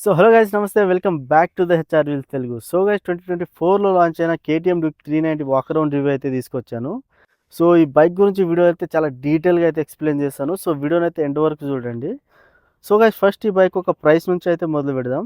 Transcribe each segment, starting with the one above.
So hello guys నమస్తే welcome back to the HR wheels Telugu. So guys 2024లో launch అయిన KTM duke 390 walk around review అయితే తీసుకొచ్చాను. So ఈ బైక్ గురించి వీడియో అయితే చాలా డీటెయిల్గా అయితే ఎక్స్ప్లెయిన్ చేస్తాను. సో వీడియోని అయితే ఎండ్ వరకు చూడండి. సో గైస్ ఫస్ట్ ఈ బైక్ ఒక ప్రైస్ నుంచి అయితే మొదలు పెడదాం.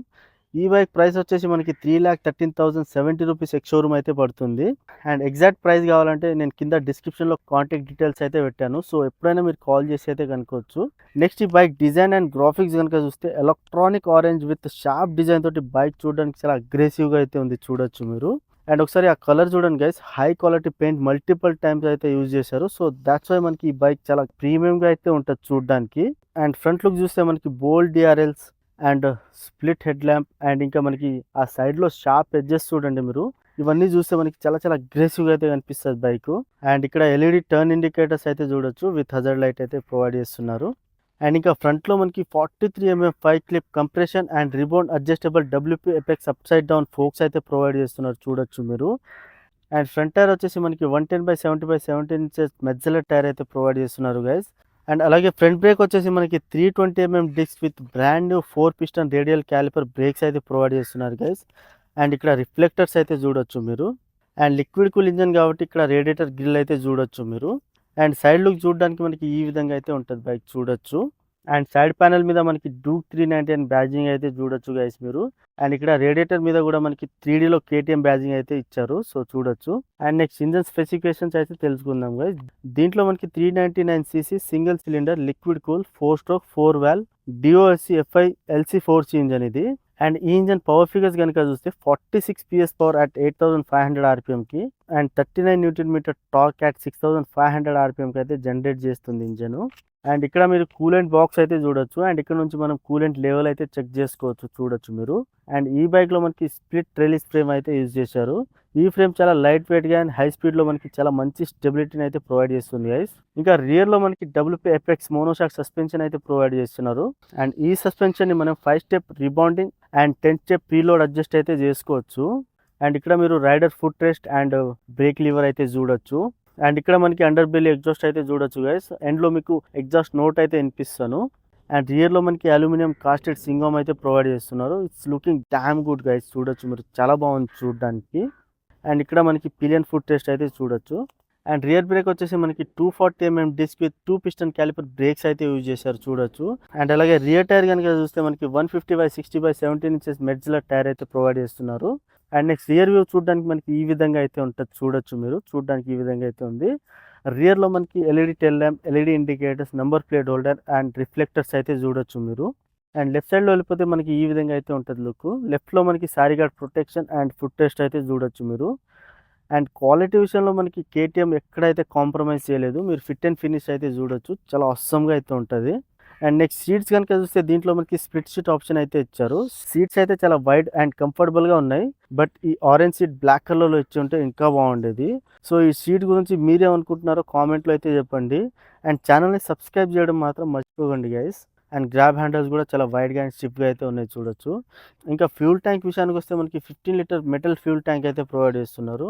ఈ బైక్ ప్రైస్ వచ్చేసి మనకి 3,13,070 రూపీస్ ఎక్స్ షోరూమ్ అయితే పడుతుంది. అండ్ ఎగ్జాక్ట్ ప్రైస్ కావాలంటే నేను కింద డిస్క్రిప్షన్లో కాంటాక్ట్ డీటెయిల్స్ అయితే పెట్టాను. సో ఎప్పుడైనా మీరు కాల్ చేసి అయితే కనుక్కోవచ్చు. నెక్స్ట్ ఈ బైక్ డిజైన్ అండ్ గ్రాఫిక్స్ కనుక చూస్తే electronic orange with sharp design తోటి బైక్ చూడడానికి చాలా అగ్రెసివ్గా అయితే ఉంది, చూడొచ్చు మీరు. అండ్ ఒకసారి ఆ కలర్ చూడండి guys, high quality paint multiple times అయితే యూజ్ చేశారు. సో దాట్స్ వై మనకి ఈ బైక్ చాలా ప్రీమియంగా అయితే ఉంటుంది చూడడానికి. అండ్ ఫ్రంట్ లుక్ చూస్తే మనకి bold DRLs and split head lamp and ఇంకా మనకి ఆ సైడ్లో షార్ప్ ఎడ్జెస్ చూడండి మీరు. ఇవన్నీ చూస్తే మనకి చాలా చాలా అగ్రెసివ్గా అయితే కనిపిస్తుంది బైక్. అండ్ ఇక్కడ ఎల్ఈడి టర్న్ ఇండికేటర్స్ అయితే చూడొచ్చు, విత్ హజార్డ్ లైట్ అయితే ప్రొవైడ్ చేస్తున్నారు. అండ్ ఇంకా ఫ్రంట్లో మనకి 43mm 5 clip compression and rebound adjustable WP Apex up side down forks అయితే ప్రొవైడ్ చేస్తున్నారు, చూడొచ్చు మీరు. అండ్ ఫ్రంట్ టైర్ వచ్చేసి మనకి 110/70/17 ఇంచెస్ మెడ్జలర్ టైర్ అయితే ప్రొవైడ్ చేస్తున్నారు గైస్. అండ్ అలాగే ఫ్రంట్ బ్రేక్ వచ్చేసి మనకి 320mm disc with brand new 4 piston radial caliper brakes అయితే ప్రొవైడ్ చేస్తున్నారు గైస్. అండ్ ఇక్కడ రిఫ్లెక్టర్స్ అయితే చూడొచ్చు మీరు. అండ్ లిక్విడ్ కూల్ ఇంజన్ కాబట్టి ఇక్కడ రేడియేటర్ గ్రిల్ అయితే చూడొచ్చు మీరు. అండ్ సైడ్ లుక్ చూడడానికి మనకి ఈ విధంగా అయితే ఉంటుంది బైక్, చూడొచ్చు. అండ్ సైడ్ ప్యానెల్ మీద మనకి డ్యూక్ 390 అని బ్యాజింగ్ అయితే చూడొచ్చు గైస్ మీరు. అండ్ ఇక్కడ రేడియేటర్ మీద కూడా మనకి 3Dలో కేటీఎం బ్యాజింగ్ అయితే ఇచ్చారు, సో చూడొచ్చు. అండ్ నెక్స్ట్ ఇంజన్ స్పెసిఫికేషన్స్ అయితే తెలుసుకుందాం గైస్. దీంట్లో మనకి 399cc single cylinder liquid cool 4 stroke 4 valve DOSC FI LC 4C engine ఇది. అండ్ ఈ ఇంజన్ పవర్ ఫిగర్స్ కనుక చూస్తే 46 PS పవర్ అట్ 8,500 RPMకి అండ్ 39 Nm టార్క్ అట్ 6,500 RPMకి అయితే జనరేట్ చేస్తుంది ఇంజన్. అండ్ ఇక్కడ మీరు కూలెంట్ బాక్స్ అయితే చూడొచ్చు. అండ్ ఇక్కడ నుంచి మనం కూలెంట్ లెవెల్ అయితే చెక్ చేసుకోవచ్చు, చూడొచ్చు మీరు. అండ్ ఈ బైక్లో మనకి స్ప్లిట్ రిలీజ్ ఫ్రేమ్ అయితే యూజ్ చేశారు. ఈ ఫ్రేమ్ చాలా లైట్ వెయిట్గా అండ్ హై స్పీడ్లో మనకి చాలా మంచి స్టెబిలిటీని అయితే ప్రొవైడ్ చేస్తుంది గైస్. ఇంకా రియర్లో మనకి డబ్ల్యూపీ ఎపెక్స్ మోనోషాక్ సస్పెన్షన్ అయితే ప్రొవైడ్ చేస్తున్నారు. అండ్ ఈ సస్పెన్షన్ని మనం 5 step rebounding and 10 step preload adjust అయితే చేసుకోవచ్చు. అండ్ ఇక్కడ మీరు rider foot rest and brake lever అయితే చూడొచ్చు. అండ్ ఇక్కడ మనకి అండర్ బెల్లీ ఎగ్జాస్ట్ అయితే చూడొచ్చు గైస్. ఎండ్లో మీకు ఎగ్జాస్ట్ నోట్ అయితే వినిపిస్తాను. అండ్ రియర్లో మనకి అల్యూమినియం కాస్టెడ్ సింగోమ్ అయితే ప్రొవైడ్ చేస్తున్నారు. It's looking damn good guys, చూడొచ్చు మీరు, చాలా బాగుంది చూడడానికి. అండ్ ఇక్కడ మనకి పిలియన్ ఫుట్ టెస్ట్ అయితే చూడొచ్చు. అండ్ రియర్ బ్రేక్ వచ్చేసి మనకి 240mm disc with 2 piston caliper brakes అయితే యూజ్ చేశారు, చూడొచ్చు. అండ్ అలాగే రియర్ టైర్ కనుక చూస్తే మనకి 150/60/17 ఇంచెస్ మెడ్జలర్ టైర్ అయితే ప్రొవైడ్ చేస్తున్నారు. అండ్ నెక్స్ట్ రియర్ వ్యూ చూడడానికి మనకి ఈ విధంగా అయితే ఉంటుంది, చూడొచ్చు మీరు. చూడడానికి ఈ విధంగా అయితే ఉంది. రియర్లో మనకి LED tell lamp, LED indicators, number plate holder and reflectors అయితే చూడొచ్చు మీరు. అండ్ లెఫ్ట్ సైడ్లో వెళ్ళిపోతే మనకి ఈ విధంగా అయితే ఉంటుంది లుక్. లెఫ్ట్లో మనకి sari guard protection and foot rest అయితే చూడొచ్చు మీరు. అండ్ క్వాలిటీ విషయంలో మనకి కేటీఎం ఎక్కడైతే కాంప్రమైజ్ చేయలేదు, మీరు ఫిట్ అండ్ ఫినిష్ అయితే చూడొచ్చు, చాలా అవసరంగా అయితే ఉంటుంది. అండ్ నెక్స్ట్ సీట్స్ కనుక చూస్తే దీంట్లో మనకి స్ప్లిట్ సీట్ ఆప్షన్ అయితే ఇచ్చారు. సీట్స్ అయితే చాలా వైడ్ అండ్ కంఫర్టబుల్గా ఉన్నాయి. బట్ ఈ ఆరెంజ్ సీట్ బ్లాక్ కలర్లో ఇచ్చి ఉంటే ఇంకా బాగుండేది. సో ఈ సీట్ గురించి మీరేమనుకుంటున్నారో కామెంట్లో అయితే చెప్పండి. అండ్ ఛానల్ని సబ్స్క్రైబ్ చేయడం మాత్రం మర్చిపోకండి గైస్. అండ్ గ్రాబ్ హ్యాండిల్స్ కూడా చాలా వైడ్గా అండ్ స్టిఫ్గా అయితే ఉన్నాయి, చూడొచ్చు. ఇంకా ఫ్యూల్ ట్యాంక్ విషయానికి వస్తే మనకి 15 లీటర్ మెటల్ ఫ్యూల్ ట్యాంక్ అయితే ప్రొవైడ్ చేస్తున్నారు.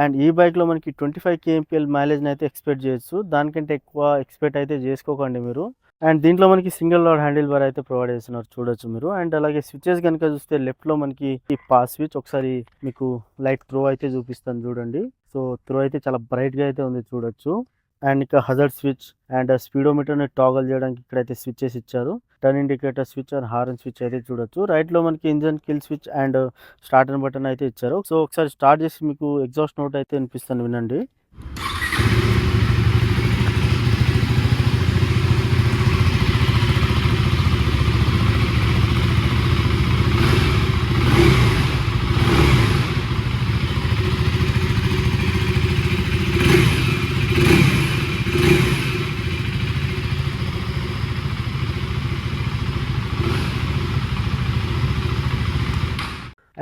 అండ్ ఈ బైక్లో మనకి 25 kmpl మైలేజ్ని అయితే ఎక్స్పెక్ట్ చేయొచ్చు. దానికంటే ఎక్కువ ఎక్స్పెక్ట్ అయితే చేసుకోకండి మీరు. అండ్ దీంట్లో మనకి సింగిల్ లాడ్ హ్యాండిల్ బార్ అయితే ప్రొవైడ్ చేస్తున్నారు, చూడొచ్చు మీరు. అండ్ అలాగే స్విచెస్ కనుక చూస్తే లెఫ్ట్లో మనకి ఈ పాస్ స్విచ్, ఒకసారి మీకు లైట్ త్రో అయితే చూపిస్తాను చూడండి. సో త్రో అయితే చాలా బ్రైట్గా అయితే ఉంది, చూడొచ్చు. అండ్ ఇక హజార్డ్ స్విచ్ అండ్ స్పీడోమీటర్ని టాగల్ చేయడానికి ఇక్కడైతే స్విచ్చెస్ ఇచ్చారు. Turn indicator switch and horn switch అయితే చూడొచ్చు. రైట్లో మనకి engine kill switch and start and button అయితే ఇచ్చారు. సో ఒకసారి స్టార్ట్ చేసి మీకు ఎగ్జాస్ట్ నోట్ అయితే వినిపిస్తాను, వినండి.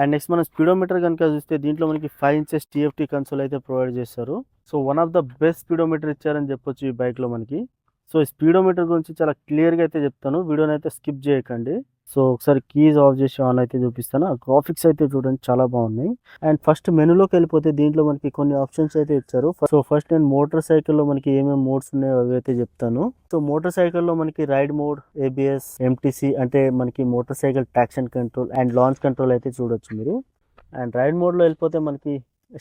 అండ్ నెక్స్ట్ మనం స్పీడోమీటర్ కనుక చూస్తే దీంట్లో మనకి 5 ఇంచెస్ TFT కన్సోల్ అయితే ప్రొవైడ్ చేస్తారు. So one of the best speedometer ఇచ్చారని చెప్పొచ్చు ఈ బైక్లో మనకి. సో స్పీడోమీటర్ గురించి చాలా క్లియర్గా అయితే చెప్తాను, వీడియోని అయితే స్కిప్ చేయకండి. సో ఒకసారి కీస్ ఆఫ్ చేసి ఆన్ అయితే చూపిస్తాను. ఆ గ్రాఫిక్స్ అయితే చూడండి చాలా బాగున్నాయి. అండ్ ఫస్ట్ మెనూలోకి వెళ్ళిపోతే దీంట్లో మనకి కొన్ని ఆప్షన్స్ అయితే ఇచ్చారు. సో ఫస్ట్ నేను మోటార్ సైకిల్లో మనకి ఏమేమి మోడ్స్ ఉన్నాయో అవి అయితే చెప్తాను. సో మోటార్ సైకిల్లో మనకి రైడ్ మోడ్, ఏబిఎస్, ఎంటీసీ అంటే మనకి motor cycle traction control and launch control అయితే చూడొచ్చు మీరు. అండ్ రైడ్ మోడ్లో వెళ్ళిపోతే మనకి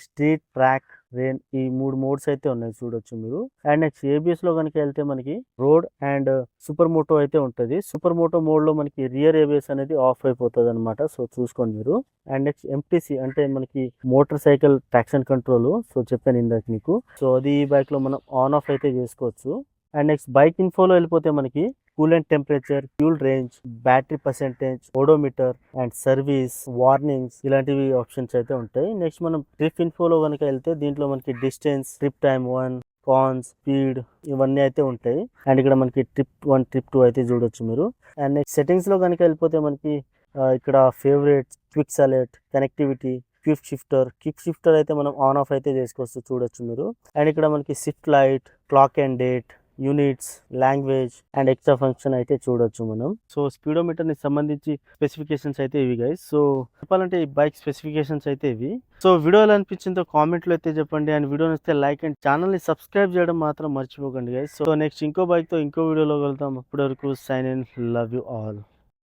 స్ట్రీట్, ట్రాక్, రేన్ ఈ 3 మోడ్స్ అయితే ఉన్నాయి చూడొచ్చు మీరు. అండ్ నెక్స్ట్ ఏబిఎస్ లో కనుక వెళ్తే మనకి రోడ్ అండ్ సూపర్ మోటో అయితే ఉంటుంది. సూపర్ మోటో మోడ్ లో మనకి రియర్ ఏబిఎస్ అనేది ఆఫ్ అయిపోతుంది అనమాట, సో చూసుకోండి మీరు. అండ్ నెక్స్ట్ ఎంటీసీ అంటే మనకి motor cycle traction control, so చెప్పాను ఇందాక మీకు. సో అది ఈ బైక్ లో మనం ఆన్ ఆఫ్ అయితే చేసుకోవచ్చు. అండ్ నెక్స్ట్ బైక్ ఇన్ఫోలో వెళ్ళిపోతే మనకి coolant temperature, fuel range, battery percentage, odometer and service, warnings ఇలాంటివి ఆప్షన్స్ అయితే ఉంటాయి. నెక్స్ట్ మనం ట్రిప్ ఇన్ఫోలో కనుక వెళ్తే దీంట్లో మనకి డిస్టెన్స్, ట్రిప్ టైమ్ 1, కాన్స్, స్పీడ్ ఇవన్నీ అయితే ఉంటాయి. అండ్ ఇక్కడ మనకి ట్రిప్ 1, ట్రిప్ 2 అయితే చూడొచ్చు మీరు. అండ్ నెక్స్ట్ సెట్టింగ్స్ లో కనుక వెళ్ళిపోతే మనకి ఇక్కడ favourites, quick select, connectivity, kick shifter అయితే మనం ఆన్ ఆఫ్ అయితే చేసుకోవచ్చు చూడొచ్చు మీరు. అండ్ ఇక్కడ మనకి shift light, clock and date, units, language and extra function అయితే చూడొచ్చు మనం. సో స్పీడోమీటర్ ని సంబంధించి స్పెసిఫికేషన్స్ అయితే ఇవి గైస్. సో చెప్పాలంటే ఈ బైక్ స్పెసిఫికేషన్స్ అయితే ఇవి. సో వీడియో ఎలా అనిపించిందో కామెంట్ లో అయితే చెప్పండి. అండ్ వీడియో నచ్చితే లైక్ అండ్ ఛానల్ ని సబ్స్క్రైబ్ చేయడం మాత్రం మర్చిపోకండి గైస్. సో నెక్స్ట్ ఇంకో బైక్ తో ఇంకో వీడియోలో వెళ్తాం. అప్పటి వరకు sign in, love you all.